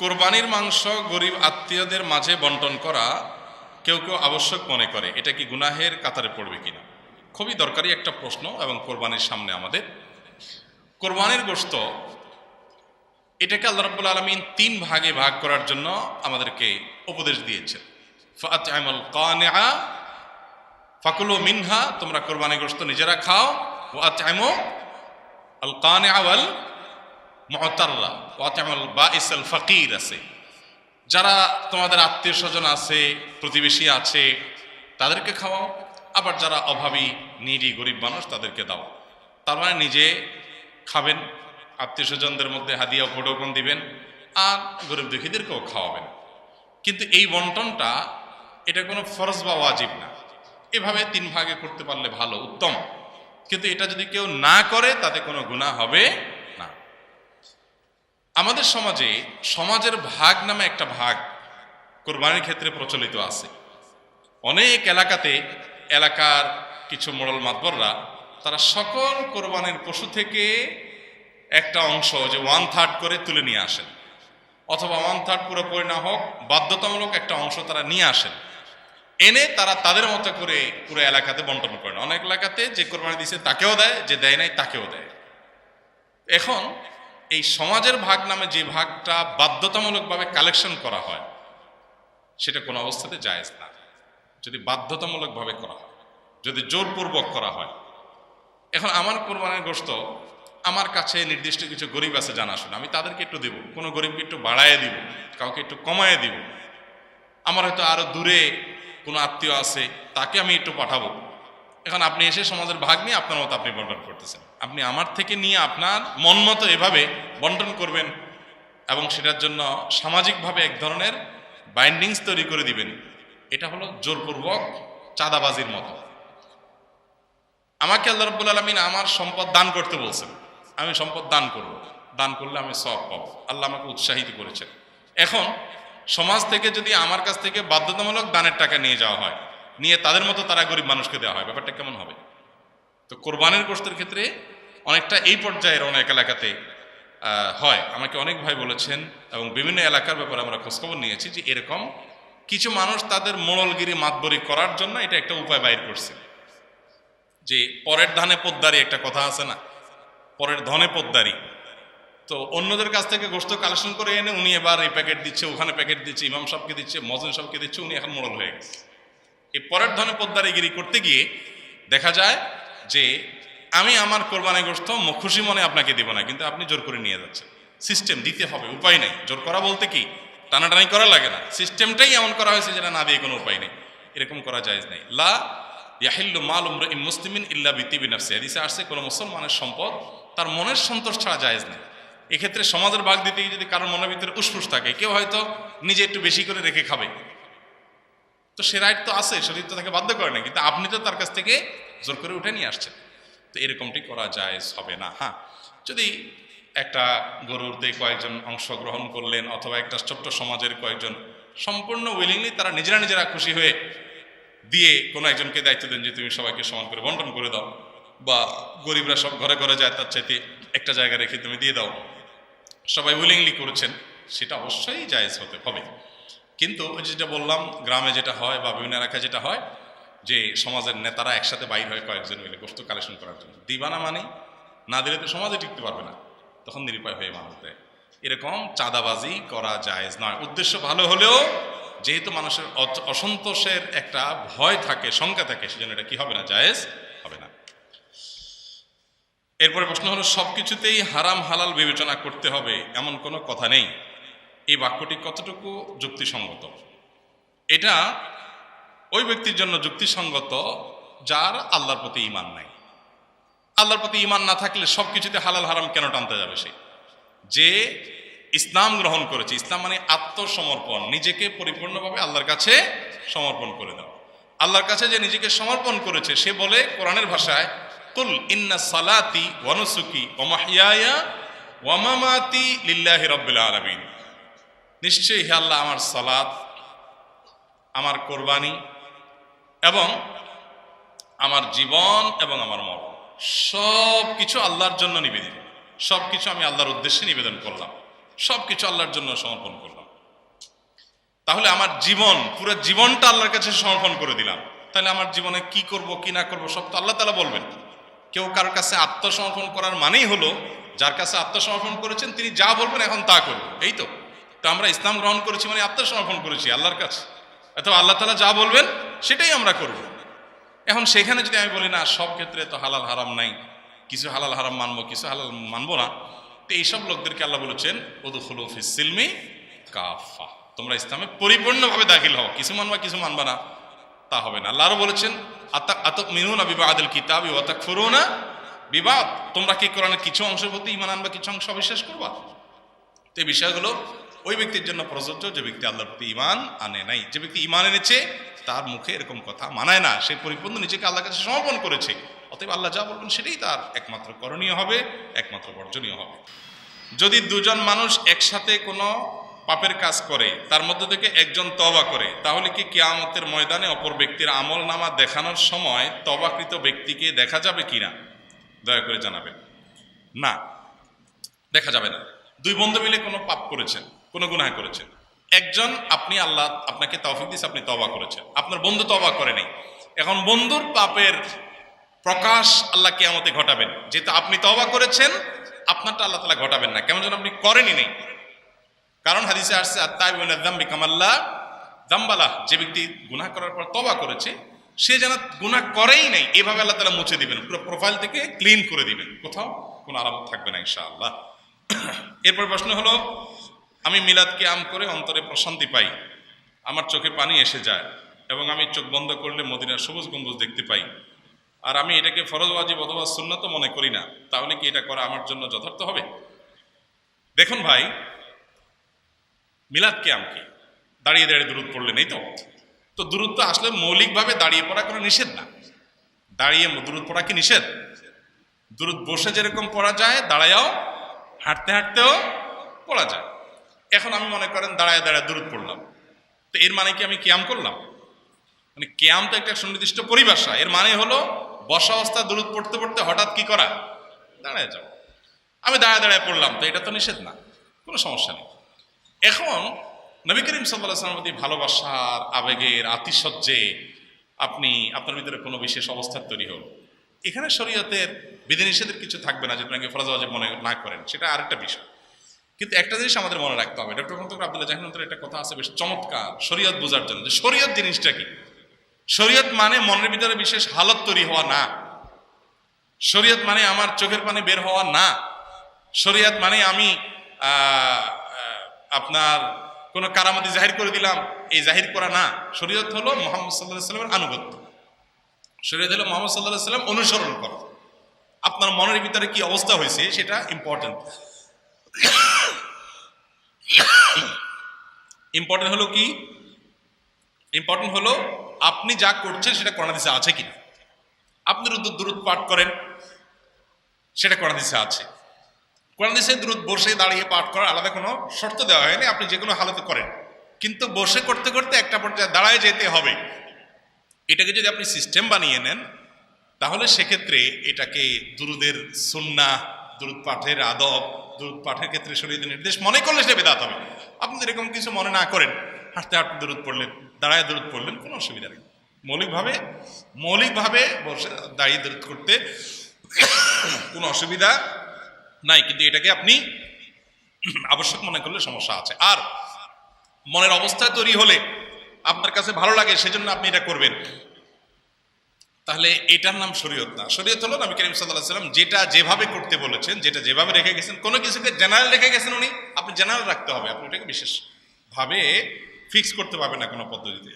কোরবানির মাংস গরিব আত্মীয়দের মাঝে বন্টন করা কেউ কেউ আবশ্যক মনে করে, এটা কি গুনাহের কাতারে পড়বে কিনা? খুবই দরকারি একটা প্রশ্ন। এবং কোরবানির সামনে আমাদের কোরবানির গোশত, এটাকে আল্লাহ রাব্বুল আলামিন 3 ভাগে ভাগ করার জন্য আমাদেরকে উপদেশ দিয়েছেন। ফাআত'আমুল কানিআ ফাকুলু মিনহা, তোমরা কোরবানির গোশত নিজেরা খাও। ওয়া আত'আমু আল কানিআ ওয়াল মু'তাররা ওয়া আত'আমুল বাঈসাল ফাকির আছে, যারা তোমাদের আত্মীয় স্বজন আছে, প্রতিবেশী আছে, তাদেরকে খাওয়াও। আবার যারা অভাবী, নিডি, গরিব মানুষ, তাদেরকে দাও। তার মানে নিজে খাবেন, আত্মীয় স্বজনদের মধ্যে হাদিয়া উপঢৌকন দিবেন, আর গরিব দুঃখীদেরকেও খাওয়াবেন। কিন্তু এই বন্টনটা এটা কোনো ফরজ বা ওয়াজিব না। এভাবে 3 ভাগে করতে পারলে ভালো, উত্তম। কিন্তু এটা যদি কেউ না করে তাতে কোনো গুনাহ হবে না। আমাদের সমাজে সমাজের ভাগ নামে একটা ভাগ কোরবানির ক্ষেত্রে প্রচলিত আছে। অনেক এলাকাতে এলাকার কিছু মোড়ল মাতবররা তারা সকল কোরবানির পশু থেকে একটা অংশ, যে 1/3 করে তুলে নিয়ে আসেন, অথবা 1/3 পুরোপুরি না হোক বাধ্যতামূলক একটা অংশ তারা নিয়ে আসেন, এনে তারা তাদের মতো করে পুরো এলাকাতে বন্টন করেন। অনেক এলাকাতে যে কোরবানি দিয়েছে তাকেও দেয়, যে দেয় নাই তাকেও দেয়। এখন এই সমাজের ভাগ নামে যে ভাগটা বাধ্যতামূলকভাবে কালেকশন করা হয়, সেটা কোনো অবস্থাতে জায়েজ না। যদি বাধ্যতামূলকভাবে করা হয়, যদি জোরপূর্বক করা হয়। এখন আমার কোরবানির গোশত আমার কাছে নির্দিষ্ট কিছু গরিব আছে জানাশোনা, আমি তাদেরকে একটু দেব, কোনো গরিবকে একটু বাড়ায় দিব, কাউকে একটু কমায় দিব। আমার হয়তো আরো দূরে কোনো আত্মীয় আছে, তাকে আমি একটু পাঠাবো। এখন আপনি এসে সমাজের ভাগ নিয়ে আপনার মতো আপনি বন্টন করতেছেন। আপনি আমার থেকে নিয়ে আপনার মন মতো এভাবে বন্টন করবেন, এবং সেটার জন্য সামাজিকভাবে এক ধরনের বাইন্ডিংস তৈরি করে দিবেন। এটা হলো জোরপূর্বক চাঁদাবাজির মতো। আমাকে আল্লাহ রাব্বুল আলামিন আমার সম্পদ দান করতে বলছেন, আমি সম্পদ দান করব, দান করলে আমি সওয়াব পাবো, আল্লাহ আমাকে উৎসাহিত করেছেন। এখন সমাজ থেকে যদি আমার কাছ থেকে বাধ্যতামূলক দানের টাকা নিয়ে যাওয়া হয়, নিয়ে তাদের মতো তারা গরিব মানুষকে দেওয়া হয়, ব্যাপারটা কেমন হবে? তো কোরবানির গোশতের ক্ষেত্রে অনেকটা এই পর্যায়ের অনেক এলাকাতে হয়। আমাকে অনেক ভাই বলেছেন, এবং বিভিন্ন এলাকার ব্যাপারে আমরা খোঁজখবর নিয়েছি, যে এরকম কিছু মানুষ তাদের মোড়লগিরি মাতবরি করার জন্য এটা একটা উপায় বাইর করছে। যে পরের ধানে পোদ্দারি একটা কথা আছে না, পরের ধনে পোদ্দারি। তো অন্যদের কাছ থেকে গোশত কালেকশন করে এনে উনি এবার এই প্যাকেট দিচ্ছে, ওখানে প্যাকেট দিচ্ছে, ইমাম সাহেবকে দিচ্ছে, মজলিস সাহেবকে দিচ্ছে, উনি এখন মোড়ল হয়ে গেছে। এই পরের ধনে পোদ্দারিগিরি করতে গিয়ে দেখা যায় যে আমি আমার কোরবানি গোশত খুশি মনে আপনাকে দিব না, কিন্তু আপনি জোর করে নিয়ে যাচ্ছেন। সিস্টেম দিতে হবে, উপায় নেই। জোর করা বলতে কি টানাটানি করা লাগে না, সিস্টেমটাই এমন করা হয়েছে যেটা না দিয়ে কোনো উপায় নেই। এরকম করা জায়েজ নাই। লা ইয়াহিল্লু মালু ইমরিইন মুসলিমিন ইল্লা বিতিবি নাফসিহি, হাদিসে আসছে কোন মুসলমানের সম্পদ তার মনের সন্তোষ ছাড়া জায়েজ নেই। এক্ষেত্রে সমাজের ভাগ দিতে গিয়ে যদি কারোর মনের ভিতরে উসফুস থাকে, কেউ হয়তো নিজে একটু বেশি করে রেখে খাবে, তো সে রাইট তো আছে, শরীর তো তাকে বাধ্য করে না, কিন্তু আপনি তো তার কাছ থেকে জোর করে উঠে নিয়ে আসছেন। তো এরকমটি করা জায়েজ হবে না। হ্যাঁ, যদি একটা গরুরতে কয়েকজন অংশগ্রহণ করলেন, অথবা একটা ছোট্ট সমাজের কয়েকজন সম্পূর্ণ উইলিংলি তারা নিজেরা খুশি হয়ে দিয়ে কোনো একজনকে দায়িত্ব দেন, যে তুমি সবাইকে সমান করে বন্টন করে দাও, বা গরিবরা সব ঘরে ঘরে যায়, তার চাইতে একটা জায়গা রেখে তুমি দিয়ে দাও, সবাই উইলিংলি করেছেন, সেটা অবশ্যই জায়েজ হতে হবে। কিন্তু যেটা বললাম, গ্রামে যেটা হয় বা বিভিন্ন এলাকায় যেটা হয়, যে সমাজের নেতারা একসাথে বাইর হয় কয়েকজন মিলে গোশত কালেকশন করার জন্য, দিবানা মানে না দিলে তো সমাজে টিকতে পারবে না, তখন নিরুপায় হয়ে মানুষ দেয়। এরকম চাঁদাবাজি করা জায়েজ নয়। উদ্দেশ্য ভালো হলেও যেহেতু মানুষের অসন্তোষের একটা ভয় থাকে, শঙ্কা থাকে, সেজন্য এটা কি হবে না, জায়েজ হবে না। এরপরে প্রশ্ন হলো, সবকিছুতেই হারাম হালাল বিবেচনা করতে হবে এমন কোনো কথা নেই, এই বাক্যটি কতটুকু যুক্তিসঙ্গত? এটা ওই ব্যক্তির জন্য যুক্তিসঙ্গত যার আল্লাহর প্রতি ঈমান নাই। আল্লাহর প্রতি ঈমান না থাকলে সবকিছুতে হালাল হারাম কেন টানতে যাবে? সে যে ইসলাম গ্রহণ করেছে, ইসলাম মানে আত্মসমর্পণ, নিজেকে পরিপূর্ণভাবে আল্লাহর কাছে সমর্পণ করে দাও। আল্লাহর কাছে যে নিজেকে সমর্পণ করেছে, সে বলে কোরআনের ভাষায়, কুল ইন্না সালাতি ওয়া নুসুকি ওয়া মাহইয়ায়া ওয়া মামাতি লিল্লাহি রাব্বিল আলামিন, নিশ্চয়ই হে আল্লাহ, আমার সালাত, আমার কোরবানি এবং আমার জীবন এবং আমার মরণ সব কিছু আল্লাহর জন্য নিবেদিত। সব কিছু আমি আল্লাহর উদ্দেশ্যে নিবেদন করলাম। সবকিছু আল্লাহর জন্য সমর্পণ করলাম, তাহলে আমার জীবন, পুরো জীবনটা আল্লাহর কাছে সমর্পণ করে দিলাম, তাহলে আমার জীবনে কি করব কি না করব সব তো আল্লাহ তাআলা বলবেন। কেউ কারোর কাছে আত্মসমর্পণ করার মানেই হলো যার কাছে আত্মসমর্পণ করেছেন তিনি যা বলবেন এখন তা করব, এই তো। তো আমরা ইসলাম গ্রহণ করেছি মানে আত্মসমর্পণ করেছি আল্লাহর কাছে, অথবা আল্লাহ তাআলা যা বলবেন সেটাই আমরা করব। এখন সেখানে যদি আমি বলি না সব ক্ষেত্রে তো হালাল হারাম নাই, কিছু হালাল হারাম মানবো কিছু হালাল মানবো না, তো এইসব লোকদেরকে আল্লাহ বলেছেন উদখুলু ফিস সিলমি কাফা, তোমরা ইসলামে পরিপূর্ণভাবে দাখিল হও, কিছু মানবা কিছু মানবা না তা হবে না। আল্লাহ আরো বলেছেন আতামিনুনা বিবাদিল কিতাবি ওয়া তাকফুরুনা বিবাদ, তোমরা কি কোরআনের কিছু অংশের প্রতি ঈমান আনবা কিছু অংশ অবিশ্বাস করবা। তো এই বিষয়গুলো ওই ব্যক্তির জন্য প্রযোজ্য যে ব্যক্তি আল্লাহর প্রতি ঈমান আনে নাই। যে ব্যক্তি ঈমান এনেছে তার মুখে এরকম কথা মানায় না, সে পরিপূর্ণ নিজেকে আল্লাহর কাছে সমর্পণ করেছে, অতএব আল্লাহ যা বলবেন সেটাই তার একমাত্র করণীয় হবে, একমাত্র বর্জনীয় হবে। যদি দুজন মানুষ একসাথে কোনো পাপের কাজ করে, তার মধ্যে থেকে একজন তওবা করে, তাহলে কি কিয়ামতের ময়দানে অপর ব্যক্তির আমলনামা দেখানোর সময় তওবাকৃত ব্যক্তিকে দেখা যাবে কিনা দয়া করে জানাবেন। না, দেখা যাবে না। দুই বন্ধু মিলে কোনো পাপ করেছেন, কোনো গুনাহ করেছেন, একজন আপনি আল্লাহ আপনাকে তৌফিক দিয়েছে, আপনি তওবা করেছেন, আপনার বন্ধু তওবা করে নাই, এখন বন্ধুর পাপের প্রকাশ আল্লাহ কিয়ামতে ঘটাবেন, যেহেতু আপনি তওবা করেছেন আপনারটা আল্লাহ তাআলা ঘটাবেন না, কেমন যেন আপনি করেনই নেই। কারণ হাদিসে আসছে আত-তাইবুনা যামবি কামাল্লা যামবালা, যে ব্যক্তি গুনাহ করার পর তওবা করেছে সে যেন গুনাহ করেই নাই, এভাবে আল্লাহ তাআলা মুছে দিবেন, পুরো প্রোফাইল থেকে ক্লিন করে দিবেন, কোথাও কোনো আলামত থাকবে না ইনশাআল্লাহ। এরপর প্রশ্ন হলো, আমি মিলাদ কিয়াম করে অন্তরে প্রশান্তি পাই, আমার চোখে পানি এসে যায় এবং আমি চোখ বন্ধ করলে মদিনার সবুজ গম্বুজ দেখতে পাই, আর আমি এটাকে ফরজ ওয়াজিব অথবা সুন্নাত মনে করি না, তাহলে কি এটা করা আমার জন্য যথার্থ হবে? দেখুন ভাই, মিলাদ কিয়াম কি দাঁড়িয়ে দাঁড়িয়ে দুরূদ পড়লেন, এই তো। তো দুরূদ তো আসলে মৌলিকভাবে দাঁড়িয়ে পড়া কোনো নিষেধ না, দাঁড়িয়ে দুরূদ পড়া কি নিষেধ? দুরূদ বসে যেরকম পড়া যায় দাঁড়ায়ও, হাঁটতে হাঁটতেও পড়া যায়। এখন আমি মনে করেন দাঁড়ায় দাঁড়ায় দুরূদ পড়লাম, তো এর মানে কি আমি কিয়াম করলাম? মানে কিয়াম তো একটা সুনির্দিষ্ট পরিভাষা, এর মানে হলো বসা অবস্থা দুরূদ পড়তে পড়তে হঠাৎ কি করা, দাঁড়ায় যাও। আমি দাঁড়ায় দাঁড়ায় পড়লাম, তো এটা তো নিষেধ না, কোনো সমস্যা নেই। এখন নবী করিম সাল্লাল্লাহু আলাইহি ওয়াসাল্লামের প্রতি ভালোবাসার আবেগের আতিশয্যে আপনি আপনার ভিতরে কোনো বিশেষ অবস্থার তৈরি হল, এখানে শরীয়তের বিধিনিষেধের কিছু থাকবে না, যেটা ফরজ ওয়াজিব মনে না করেন, সেটা আরেকটা বিষয়। কিন্তু একটা জিনিস আমাদের মনে রাখতে হবে, ডক্টর মুনতাসির আব্দুল্লাহ জাহিনুদ্দিনের একটা কথা আছে বেশ চমৎকার শরীয়ত বোঝার জন্য, যে শরীয়ত জিনিসটা কি। শরীয়ত মানে মনের ভিতরে বিশেষ হালত তৈরি হওয়া না, শরীয়ত মানে আমার চোখের পানি বের হওয়া না, শরীয়ত মানে আমি আপনার কোনো কারামতি জাহির করে দিলাম, এই জাহির করা না। শরীয়ত হলো মুহাম্মদ সাল্লাল্লাহু আলাইহি ওয়াসাল্লামের আনুগত্য, শরীয়ত হলো মুহাম্মদ সাল্লাল্লাহু আলাইহি ওয়াসাল্লাম অনুসরণ করা। আপনার মনের ভিতরে কি অবস্থা হয়েছে সেটা ইম্পর্টেন্ট। ইম্পর্টেন্ট হলো কি? ইম্পর্টেন্ট হলো আপনি যা করছেন সেটা কোরআন হাদিসে আছে কিনা। আপনি দুরূদ পাঠ করেন, সেটা কোরআন হাদিসে আছে। কোরআন হাদিসে দুরূদ বসে দাঁড়িয়ে পাঠ করার আলাদা কোনো শর্ত দেওয়া হয়নি, আপনি যে কোনো হালতে করেন, কিন্তু বসে করতে করতে একটা পর্যায়ে দাঁড়ায় যেতে হবে। এটাকে যদি আপনি সিস্টেম বানিয়ে নেন তাহলে সেক্ষেত্রে এটাকে দুরূদের সুন্নাহ, দুরূদ পাঠের আদব, দুরূদ পাঠের ক্ষেত্রে শরীয়তের নির্দেশ মনে করলে সেটা বিদআত হবে। আপনি এরকম কিছু মনে না করেন, হাঁটতে হাঁটতে দুরূদ পড়লেন, দাঁড়ায় দুরূদ পড়লেন, কোনো অসুবিধা নেই। মৌলিকভাবে বসে দাঁড়িয়ে দুরূদ করতে কোনো অসুবিধা নাই, কিন্তু এটাকে আপনি আবশ্যক মনে করলে সমস্যা আছে। আর মনের অবস্থা তৈরি হলে আপনার কাছে ভালো লাগে সেজন্য আপনি এটা করবেন, তাহলে এটার নাম শরীয়ত না। শরীয়ত হলো নবী করিম সাল্লাল্লাহু আলাইহি ওয়াসাল্লাম যেটা যেভাবে করতে বলেছেন, যেটা যেভাবে রেখে গেছেন, কোনো কিছুকে জেনারেল রেখে গেছেন উনি, আপনি জেনারেল রাখতে হবে, আপনি এটাকে বিশেষভাবে ফিক্স করতে পারবেন না কোনো পদ্ধতিতে।